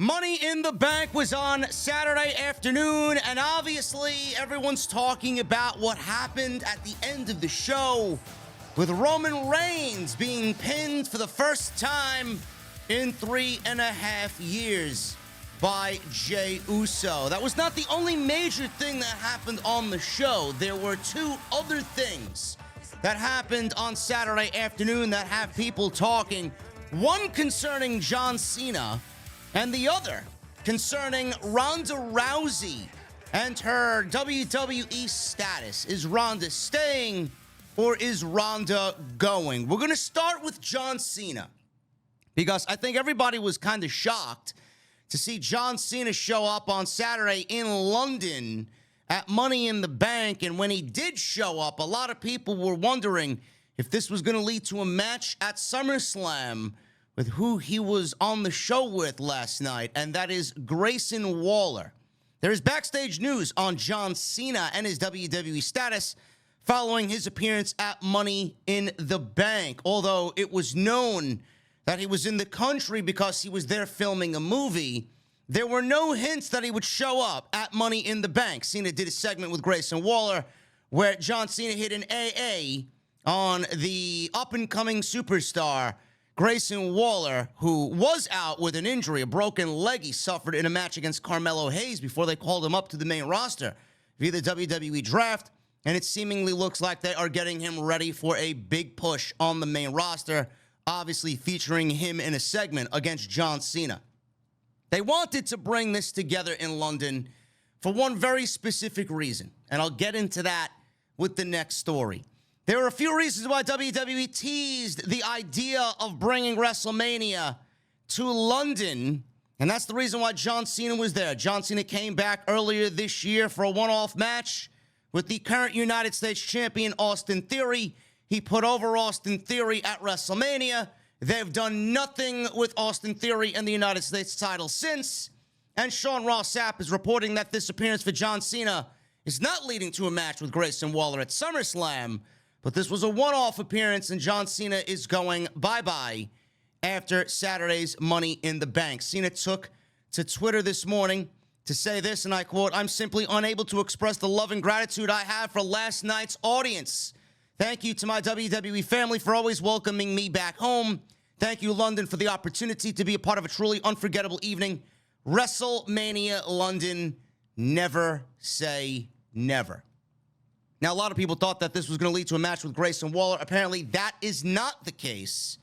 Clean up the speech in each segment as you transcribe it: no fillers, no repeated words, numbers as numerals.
Money in the Bank was on Saturday afternoon, and obviously everyone's talking about what happened at the end of the show with Roman Reigns being pinned for the first time in 3.5 years by Jey Uso. That was not the only major thing that happened on the show. There were two other things that happened on Saturday afternoon that have people talking. One concerning John Cena, and the other concerning Ronda Rousey and her WWE status. Is Ronda staying or is Ronda going? We're going to start with John Cena because I think everybody was kind of shocked to see John Cena show up on Saturday in London at Money in the Bank. And when he did show up, a lot of people were wondering if this was going to lead to a match at SummerSlam with who he was on the show with last night, and that is Grayson Waller. There is backstage news on John Cena and his WWE status following his appearance at Money in the Bank. Although it was known that he was in the country because he was there filming a movie, there were no hints that he would show up at Money in the Bank. Cena did a segment with Grayson Waller where John Cena hit an AA on the up-and-coming superstar Grayson Waller, who was out with an injury, a broken leg he suffered in a match against Carmelo Hayes before they called him up to the main roster via the WWE draft. And it seemingly looks like they are getting him ready for a big push on the main roster, obviously featuring him in a segment against John Cena. They wanted to bring this together in London for one very specific reason, and I'll get into that with the next story. There are a few reasons why WWE teased the idea of bringing WrestleMania to London, and that's the reason why John Cena was there. John Cena came back earlier this year for a one-off match with the current United States champion, Austin Theory. He put over Austin Theory at WrestleMania. They've done nothing with Austin Theory and the United States title since, and Sean Ross Sapp is reporting that this appearance for John Cena is not leading to a match with Grayson Waller at SummerSlam, but this was a one-off appearance, and John Cena is going bye-bye after Saturday's Money in the Bank. Cena took to Twitter this morning to say this, and I quote, "I'm simply unable to express the love and gratitude I have for last night's audience. Thank you to my WWE family for always welcoming me back home. Thank you, London, for the opportunity to be a part of a truly unforgettable evening. WrestleMania London, never say never." Now, a lot of people thought that this was going to lead to a match with Grayson Waller. Apparently, that is not the case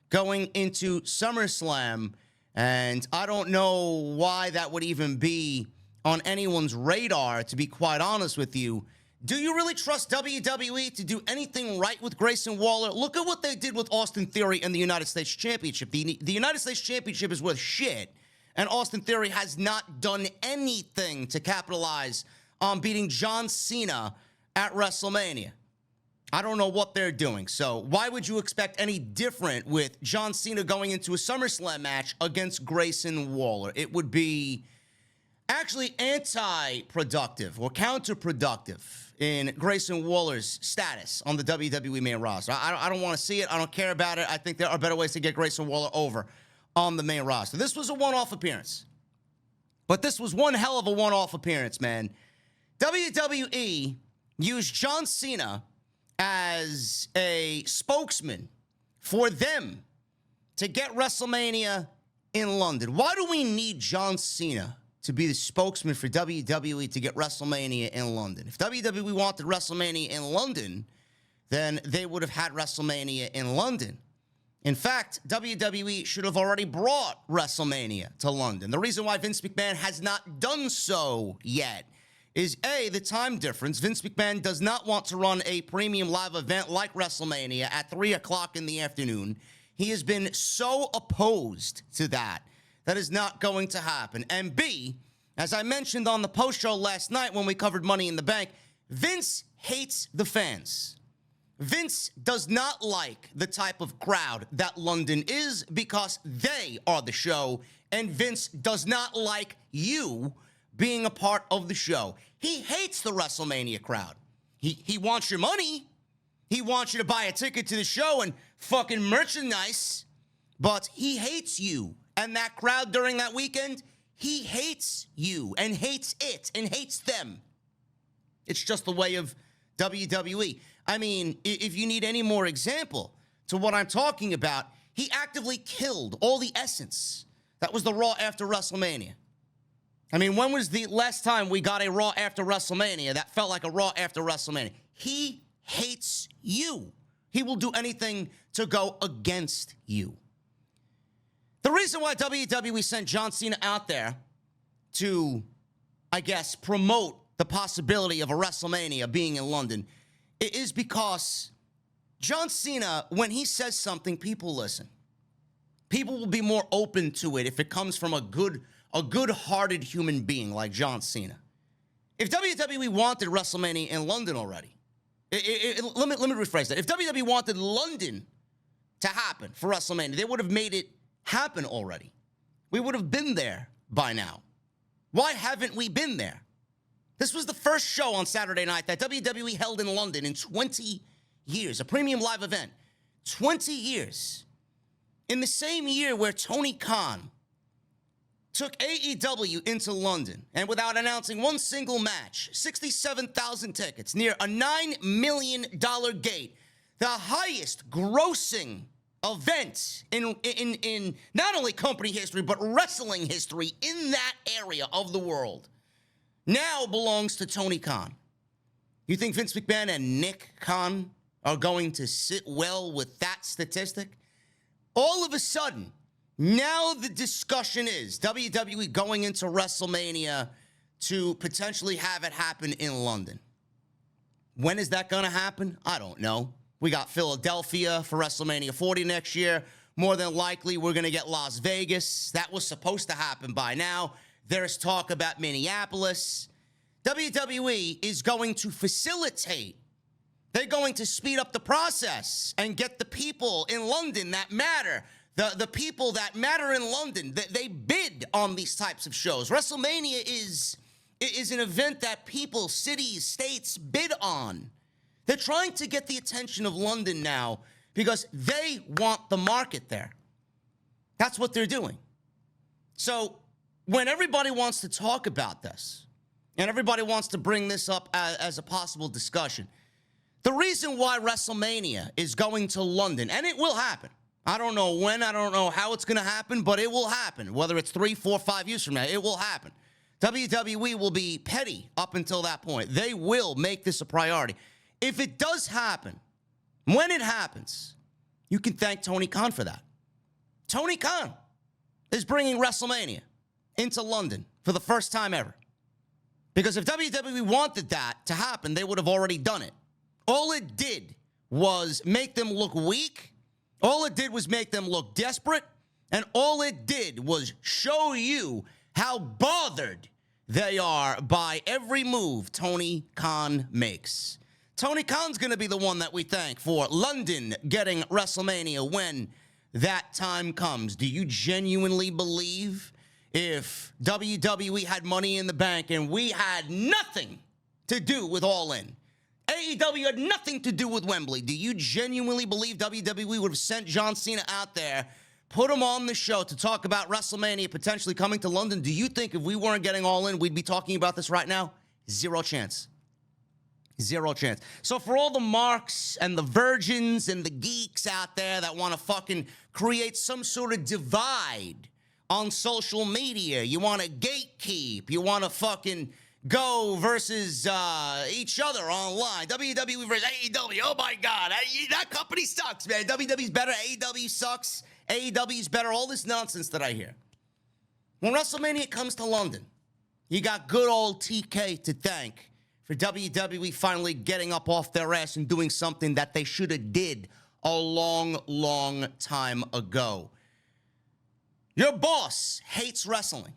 going into SummerSlam, and I don't know why that would even be on anyone's radar, to be quite honest with you. Do you really trust WWE to do anything right with Grayson Waller? Look at what they did with Austin Theory and the United States Championship. The United States Championship is worth shit, and Austin Theory has not done anything to capitalize on beating John Cena at WrestleMania. I don't know what they're doing. So why would you expect any different with John Cena going into a SummerSlam match against Grayson Waller? It would be actually anti-productive or counterproductive in Grayson Waller's status on the WWE main roster. I don't want to see it. I don't care about it. I think there are better ways to get Grayson Waller over on the main roster. This was a one-off appearance. But this was one hell of a one-off appearance, man. WWE used John Cena as a spokesman for them to get WrestleMania in London. Why do we need John Cena to be the spokesman for WWE to get WrestleMania in London? If WWE wanted WrestleMania in London, then they would have had WrestleMania in London. In fact, WWE should have already brought WrestleMania to London. The reason why Vince McMahon has not done so yet is A, the time difference. Vince McMahon does not want to run a premium live event like WrestleMania at 3 o'clock in the afternoon. He has been so opposed to that. That is not going to happen. And B, as I mentioned on the post show last night when we covered Money in the Bank, Vince hates the fans. Vince does not like the type of crowd that London is because they are the show, and Vince does not like you being a part of the show. He hates the WrestleMania crowd. He wants your money. He wants you to buy a ticket to the show and fucking merchandise, but he hates you and that crowd during that weekend, he hates you and hates it and hates them. It's just the way of WWE. I mean, if you need any more example to what I'm talking about, he actively killed all the essence that was the Raw after WrestleMania. I mean, when was the last time we got a Raw after WrestleMania that felt like a Raw after WrestleMania? He hates you. He will do anything to go against you. The reason why WWE sent John Cena out there to, I guess, promote the possibility of a WrestleMania being in London is because John Cena, when he says something, people listen. People will be more open to it if it comes from a good-hearted human being like John Cena. If WWE wanted WrestleMania in London already, let me rephrase that. If WWE wanted London to happen for WrestleMania, they would have made it happen already. We would have been there by now. Why haven't we been there? This was the first show on Saturday night that WWE held in London in 20 years, a premium live event. 20 years. In the same year where Tony Khan took AEW into London and without announcing one single match, 67,000 tickets, near a $9 million gate, the highest grossing event in not only company history, but wrestling history in that area of the world, now belongs to Tony Khan. You think Vince McMahon and Nick Khan are going to sit well with that statistic? All of a sudden, now the discussion is WWE going into WrestleMania to potentially have it happen in London. When is that going to happen? I don't know. We got Philadelphia for WrestleMania 40 next year. More than likely, we're going to get Las Vegas. That was supposed to happen by now. There's talk about Minneapolis. WWE is going to facilitate. They're going to speed up the process and get the people in London that matter. The people that matter in London, they bid on these types of shows. WrestleMania is an event that people, cities, states bid on. They're trying to get the attention of London now because they want the market there. That's what they're doing. So when everybody wants to talk about this and everybody wants to bring this up as a possible discussion, the reason why WrestleMania is going to London, and it will happen. I don't know when, I don't know how it's going to happen, but it will happen. Whether it's 3, 4, 5 years from now, it will happen. WWE will be petty up until that point. They will make this a priority. If it does happen, when it happens, you can thank Tony Khan for that. Tony Khan is bringing WrestleMania into London for the first time ever. Because if WWE wanted that to happen, they would have already done it. All it did was make them look weak. All it did was make them look desperate. And all it did was show you how bothered they are by every move Tony Khan makes. Tony Khan's going to be the one that we thank for London getting WrestleMania when that time comes. Do you genuinely believe if WWE had money in the bank and we had nothing to do with All In, AEW had nothing to do with Wembley, do you genuinely believe WWE would have sent John Cena out there, put him on the show to talk about WrestleMania potentially coming to London? Do you think if we weren't getting All In, we'd be talking about this right now? Zero chance. Zero chance. So for all the marks and the virgins and the geeks out there that want to fucking create some sort of divide on social media, you want to gatekeep, you want to fucking go versus each other online. WWE versus AEW. Oh my God, that company sucks, man. WWE's better, AEW sucks. AEW's better. All this nonsense that I hear. When WrestleMania comes to London, you got good old TK to thank for WWE finally getting up off their ass and doing something that they should have did a long, long time ago. Your boss hates wrestling.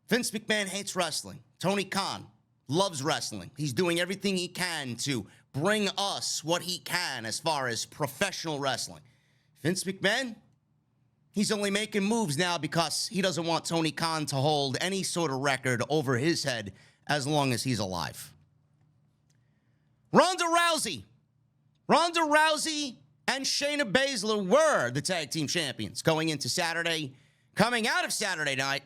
Vince McMahon hates wrestling. Tony Khan loves wrestling. He's doing everything he can to bring us what he can as far as professional wrestling. Vince McMahon, he's only making moves now because he doesn't want Tony Khan to hold any sort of record over his head as long as he's alive. Ronda Rousey and Shayna Baszler were the tag team champions going into Saturday. Coming out of Saturday night,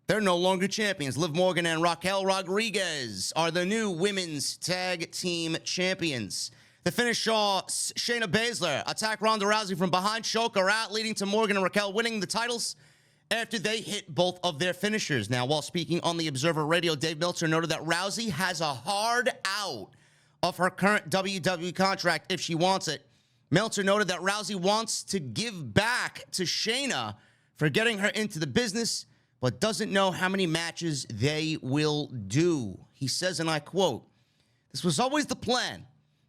they're no longer champions. Liv Morgan and Raquel Rodriguez are the new women's tag team champions. The finish saw Shayna Baszler attack Ronda Rousey from behind, choke her out, leading to Morgan and Raquel winning the titles after they hit both of their finishers. Now, while speaking on the Observer Radio, Dave Meltzer noted that Rousey has a hard out of her current WWE contract if she wants it. Meltzer noted that Rousey wants to give back to Shayna for getting her into the business, but doesn't know how many matches they will do. He says, and I quote, "This was always the plan.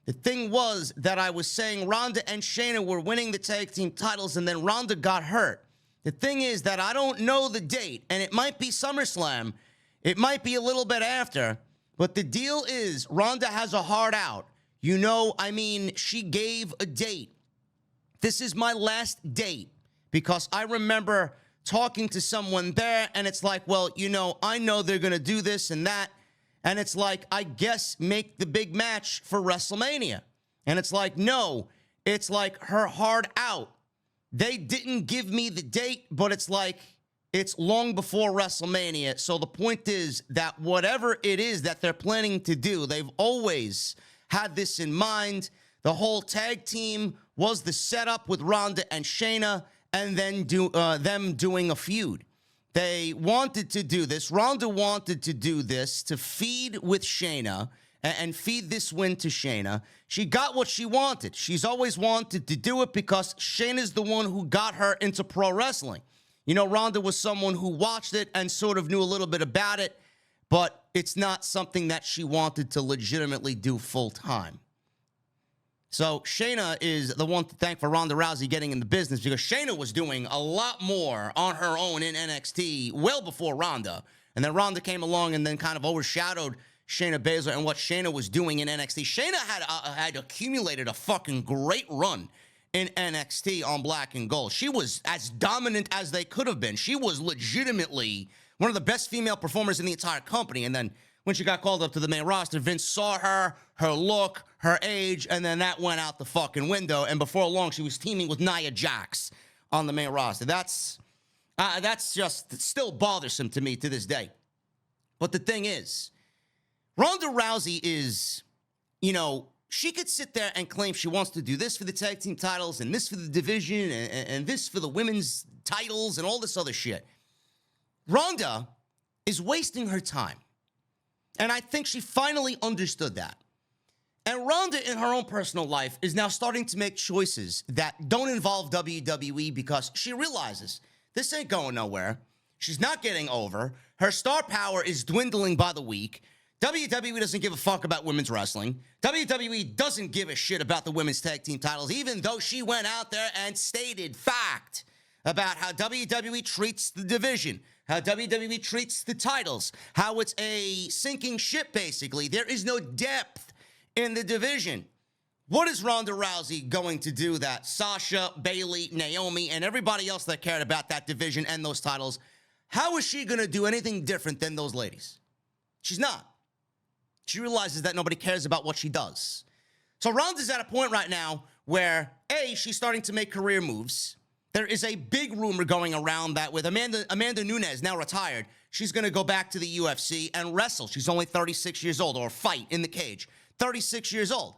The thing was that I was saying Ronda and Shayna were winning the tag team titles, and then Ronda got hurt. The thing is that I don't know the date, and it might be SummerSlam. It might be a little bit after, but the deal is Ronda has a hard out. You know, I mean, she gave a date. This is my last date, because I remember talking to someone there, and it's like, well, you know, I know they're going to do this and that. And it's like, I guess make the big match for WrestleMania. And it's like, no, it's like her hard out. They didn't give me the date, but it's like, it's long before WrestleMania. So the point is that whatever it is that they're planning to do, they've always had this in mind. The whole tag team was the setup with Ronda and Shayna, and then them doing a feud. They wanted to do this. Ronda wanted to do this to feed with Shayna and feed this win to Shayna. She got what she wanted. She's always wanted to do it because Shayna's the one who got her into pro wrestling. You know, Ronda was someone who watched it and sort of knew a little bit about it, but it's not something that she wanted to legitimately do full time. So Shayna is the one to thank for Ronda Rousey getting in the business, because Shayna was doing a lot more on her own in NXT well before Ronda. And then Ronda came along and then kind of overshadowed Shayna Baszler and what Shayna was doing in NXT. Shayna had accumulated a fucking great run in NXT on Black and Gold. She was as dominant as they could have been. She was legitimately one of the best female performers in the entire company. And then when she got called up to the main roster, Vince saw her look, her age, and then that went out the fucking window. And before long, she was teaming with Nia Jax on the main roster. That's just still bothersome to me to this day. But the thing is, Ronda Rousey is, you know, she could sit there and claim she wants to do this for the tag team titles and this for the division and this for the women's titles and all this other shit. Ronda is wasting her time. And I think she finally understood that. And Ronda, in her own personal life, is now starting to make choices that don't involve WWE, because she realizes this ain't going nowhere. She's not getting over. Her star power is dwindling by the week. WWE doesn't give a fuck about women's wrestling. WWE doesn't give a shit about the women's tag team titles, even though she went out there and stated fact about how WWE treats the division, how WWE treats the titles, how it's a sinking ship, basically. There is no depth in the division. What is Ronda Rousey going to do that Sasha, Bayley, Naomi, and everybody else that cared about that division and those titles, how is she going to do anything different than those ladies? She's not. She realizes that nobody cares about what she does. So Ronda's at a point right now where, A, she's starting to make career moves. There is a big rumor going around that with Amanda Nunes, now retired, she's going to go back to the UFC and wrestle. She's only 36 years old, or fight in the cage. 36 years old.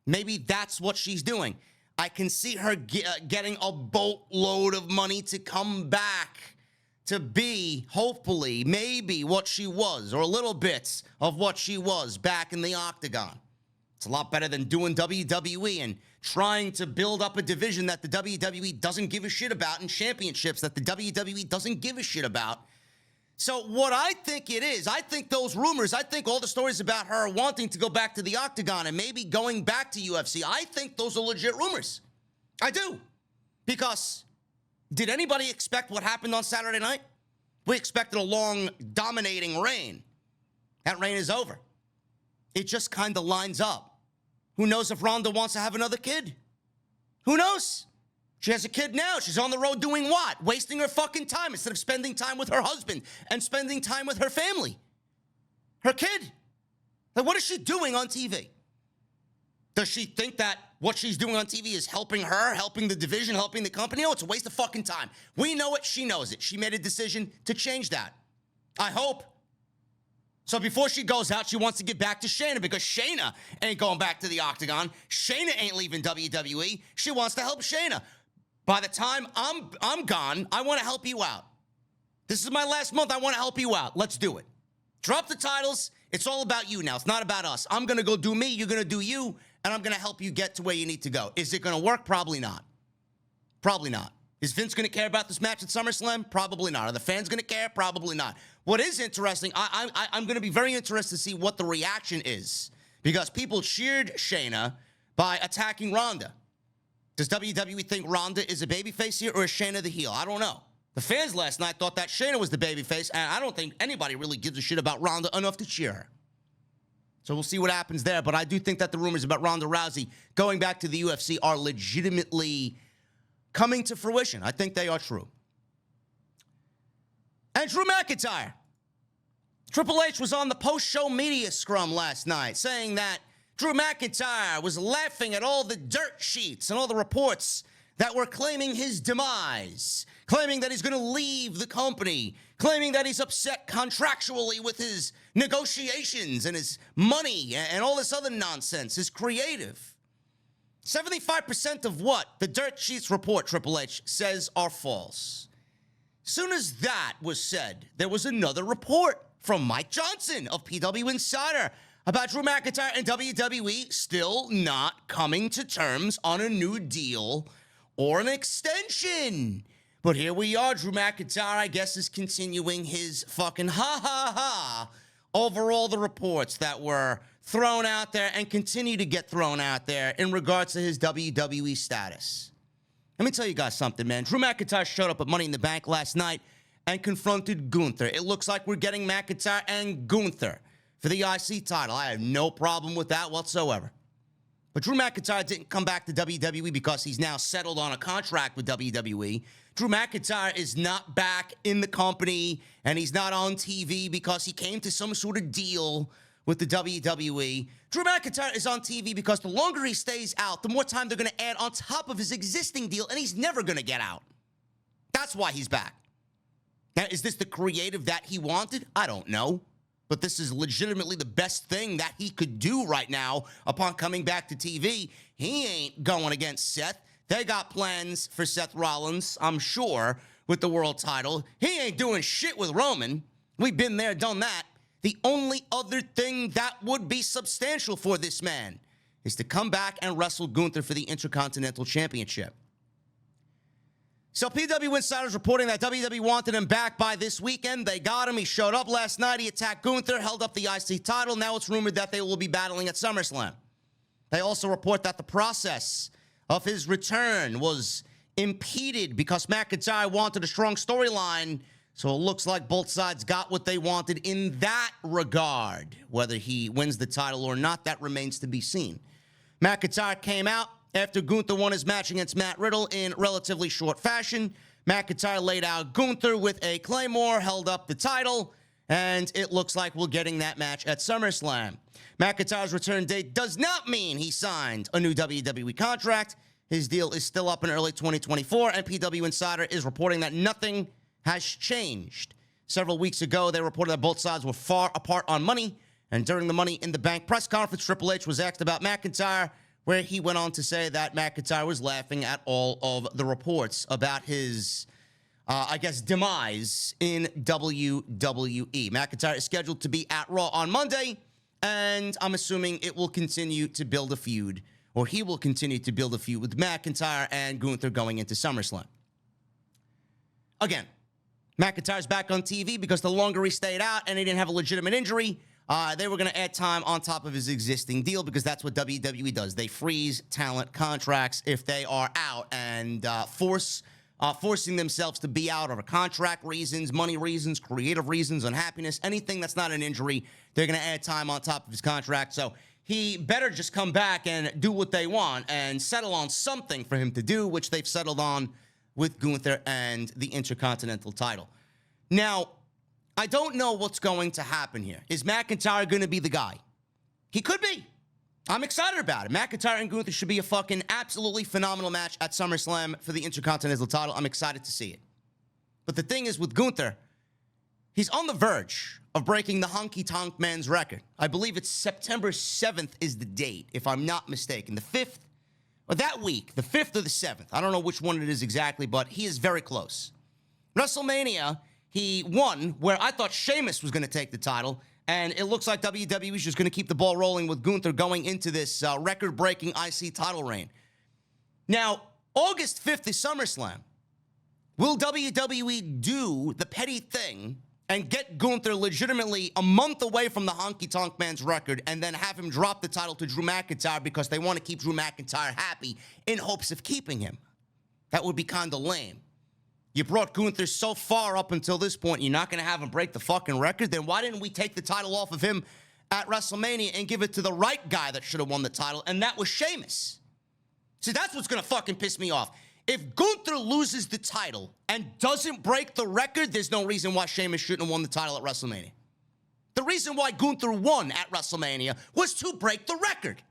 Maybe that's what she's doing. I can see her getting a boatload of money to come back to be, hopefully, maybe what she was, or a little bit of what she was back in the octagon. It's a lot better than doing WWE and trying to build up a division that the WWE doesn't give a shit about, and championships that the WWE doesn't give a shit about. So what I think it is, I think those rumors, I think all the stories about her wanting to go back to the octagon and maybe going back to UFC, I think those are legit rumors. I do. Because did anybody expect what happened on Saturday night? We expected a long, dominating reign. That reign is over. It just kind of lines up. Who knows if Ronda wants to have another kid? Who knows? She has a kid now. She's on the road doing what? Wasting her fucking time instead of spending time with her husband and spending time with her family. Her kid. Like, what is she doing on TV? Does she think that what she's doing on TV is helping her, helping the division, helping the company. No, it's a waste of fucking time. We know it. She knows it. She made a decision to change that. I hope. So before she goes out, she wants to get back to Shayna because Shayna ain't going back to the Octagon. Shayna ain't leaving WWE. She wants to help Shayna. By the time I'm gone, I want to help you out. This is my last month. I want to help you out. Let's do it. Drop the titles. It's all about you now. It's not about us. I'm going to go do me. You're going to do you. And I'm going to help you get to where you need to go. Is it going to work? Probably not. Probably not. Is Vince going to care about this match at SummerSlam? Probably not. Are the fans going to care? Probably not. What is interesting, I'm going to be very interested to see what the reaction is because people cheered Shayna by attacking Ronda. Does WWE think Ronda is a babyface here or is Shayna the heel? I don't know. The fans last night thought that Shayna was the babyface, and I don't think anybody really gives a shit about Ronda enough to cheer her. So we'll see what happens there, but I do think that the rumors about Ronda Rousey going back to the UFC are legitimately coming to fruition. I think they are true. And Drew McIntyre. Triple H was on the post-show media scrum last night saying that Drew McIntyre was laughing at all the dirt sheets and all the reports that were claiming his demise, claiming that he's going to leave the company, claiming that he's upset contractually with his negotiations and his money and all this other nonsense, his creative. 75% of what the dirt sheets report, Triple H, says are false. Soon as that was said, there was another report from Mike Johnson of PW Insider about Drew McIntyre and WWE still not coming to terms on a new deal or an extension. But here we are. Drew McIntyre, I guess, is continuing his fucking ha-ha-ha over all the reports that were thrown out there and continue to get thrown out there in regards to his WWE status. Let me tell you guys something, man. Drew McIntyre showed up at Money in the Bank last night and confronted Gunther. It looks like we're getting McIntyre and Gunther for the IC title. I have no problem with that whatsoever. But Drew McIntyre didn't come back to WWE because he's now settled on a contract with WWE. Drew McIntyre is not back in the company, and he's not on TV because he came to some sort of deal with the WWE. Drew McIntyre is on TV because the longer he stays out, the more time they're going to add on top of his existing deal, and he's never going to get out. That's why he's back. Now, is this the creative that he wanted? I don't know. But this is legitimately the best thing that he could do right now upon coming back to TV. He ain't going against Seth. They got plans for Seth Rollins, I'm sure, with the world title. He ain't doing shit with Roman. We've been there, done that. The only other thing that would be substantial for this man is to come back and wrestle Gunther for the Intercontinental Championship. So PW Insider's reporting that WWE wanted him back by this weekend. They got him. He showed up last night. He attacked Gunther, held up the IC title. Now it's rumored that they will be battling at SummerSlam. They also report that the process of his return was impeded because McIntyre wanted a strong storyline. So it looks like both sides got what they wanted in that regard. Whether he wins the title or not, that remains to be seen. McIntyre came out after Gunther won his match against Matt Riddle in relatively short fashion. McIntyre laid out Gunther with a Claymore, held up the title, and it looks like we're getting that match at SummerSlam. McIntyre's return date does not mean he signed a new WWE contract. His deal is still up in early 2024, and PW Insider is reporting that nothing has changed. Several weeks ago, they reported that both sides were far apart on money, and during the Money in the Bank press conference, Triple H was asked about McIntyre, where he went on to say that McIntyre was laughing at all of the reports about his, demise in WWE. McIntyre is scheduled to be at Raw on Monday, and I'm assuming it will continue to build a feud, or he will continue to build a feud with McIntyre and Gunther going into SummerSlam. Again, McIntyre's back on TV because the longer he stayed out and he didn't have a legitimate injury, they were going to add time on top of his existing deal because that's what WWE does. They freeze talent contracts if they are out and forcing themselves to be out over contract reasons, money reasons, creative reasons, unhappiness, anything that's not an injury, they're going to add time on top of his contract. So he better just come back and do what they want and settle on something for him to do, which they've settled on with Gunther and the Intercontinental title. Now, I don't know what's going to happen here. Is McIntyre going to be the guy? He could be. I'm excited about it. McIntyre and Gunther should be a fucking absolutely phenomenal match at SummerSlam for the Intercontinental title. I'm excited to see it. But the thing is with Gunther, he's on the verge of breaking the Honky Tonk Man's record. I believe it's September 7th is the date, if I'm not mistaken. The 5th, or that week, the 5th or the 7th. I don't know which one it is exactly, but he is very close. WrestleMania, he won, where I thought Sheamus was going to take the title, and it looks like WWE is just going to keep the ball rolling with Gunther going into this record-breaking IC title reign. Now, August 5th is SummerSlam. Will WWE do the petty thing and get Gunther legitimately a month away from the Honky Tonk Man's record and then have him drop the title to Drew McIntyre because they want to keep Drew McIntyre happy in hopes of keeping him? That would be kind of lame. You brought Gunther so far up until this point, you're not going to have him break the fucking record? Then why didn't we take the title off of him at WrestleMania and give it to the right guy that should have won the title, and that was Sheamus? See, that's what's going to fucking piss me off. If Gunther loses the title and doesn't break the record, there's no reason why Sheamus shouldn't have won the title at WrestleMania. The reason why Gunther won at WrestleMania was to break the record.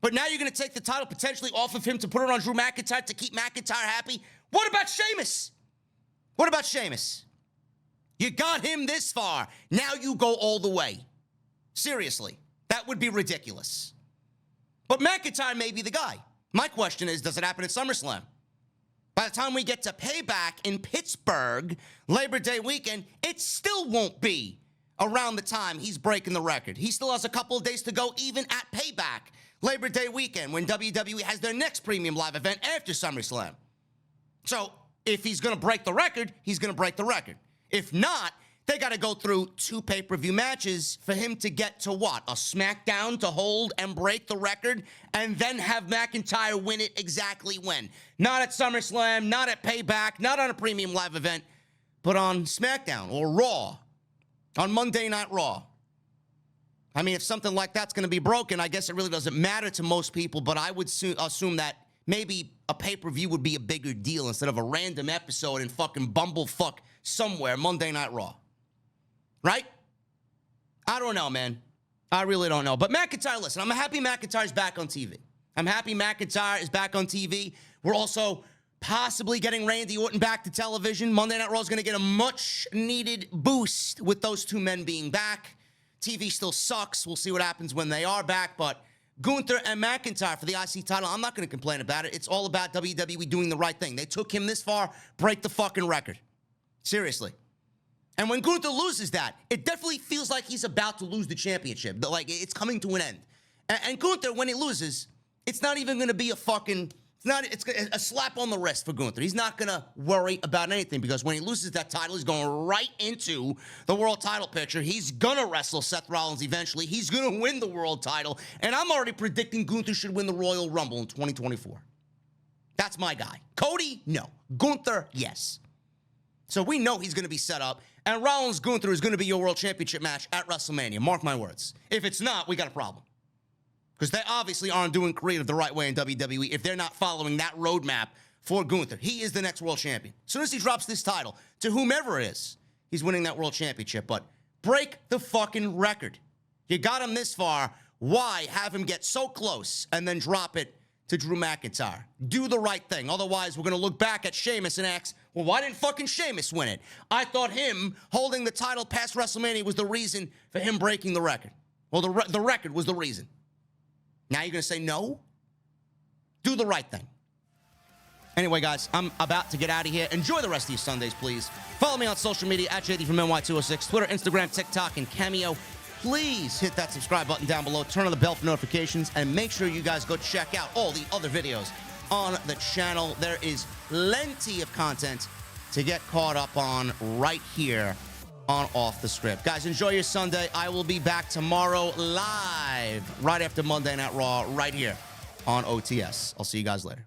But now you're going to take the title potentially off of him to put it on Drew McIntyre to keep McIntyre happy? What about Sheamus? What about Sheamus? You got him this far. Now you go all the way. Seriously, that would be ridiculous. But McIntyre may be the guy. My question is, does it happen at SummerSlam? By the time we get to Payback in Pittsburgh, Labor Day weekend, it still won't be around the time he's breaking the record. He still has a couple of days to go, even at Payback, Labor Day weekend, when WWE has their next premium live event after SummerSlam. So if he's going to break the record, he's going to break the record. If not, they got to go through 2 pay-per-view matches for him to get to what? A SmackDown to hold and break the record, and then have McIntyre win it exactly when? Not at SummerSlam, not at Payback, not on a premium live event, but on SmackDown or Raw, on Monday Night Raw. I mean, if something like that's going to be broken, I guess it really doesn't matter to most people, but I would assume that maybe a pay-per-view would be a bigger deal instead of a random episode in fucking bumblefuck somewhere, Monday Night Raw. Right? I don't know, man. I really don't know. But McIntyre, listen, I'm happy McIntyre's back on TV. I'm happy McIntyre is back on TV. We're also possibly getting Randy Orton back to television. Monday Night Raw is going to get a much-needed boost with those 2 men being back. TV still sucks. We'll see what happens when they are back. But Gunther and McIntyre for the IC title, I'm not going to complain about it. It's all about WWE doing the right thing. They took him this far, break the fucking record. Seriously. And when Gunther loses that, it definitely feels like he's about to lose the championship. Like, it's coming to an end. And Gunther, when he loses, it's not even going to be it's a slap on the wrist for Gunther. He's not going to worry about anything, because when he loses that title, he's going right into the world title picture. He's going to wrestle Seth Rollins eventually. He's going to win the world title. And I'm already predicting Gunther should win the Royal Rumble in 2024. That's my guy. Cody, no. Gunther, yes. So we know he's going to be set up. And Rollins-Gunther is going to be your world championship match at WrestleMania. Mark my words. If it's not, we got a problem. Because they obviously aren't doing creative the right way in WWE if they're not following that roadmap for Gunther. He is the next world champion. As soon as he drops this title to whomever it is, he's winning that world championship. But break the fucking record. You got him this far. Why have him get so close and then drop it to Drew McIntyre? Do the right thing. Otherwise, we're going to look back at Sheamus and ask, well, why didn't fucking Sheamus win it? I thought him holding the title past WrestleMania was the reason for him breaking the record. Well, the record was the reason. Now you're going to say no? Do the right thing. Anyway, guys, I'm about to get out of here. Enjoy the rest of your Sundays, please. Follow me on social media at JD from NY206, Twitter, Instagram, TikTok, and Cameo. Please hit that subscribe button down below. Turn on the bell for notifications. And make sure you guys go check out all the other videos on the channel. There is plenty of content to get caught up on right here on Off the Script. Guys, enjoy your Sunday. I will be back tomorrow live right after Monday Night Raw right here on OTS. I'll see you guys later.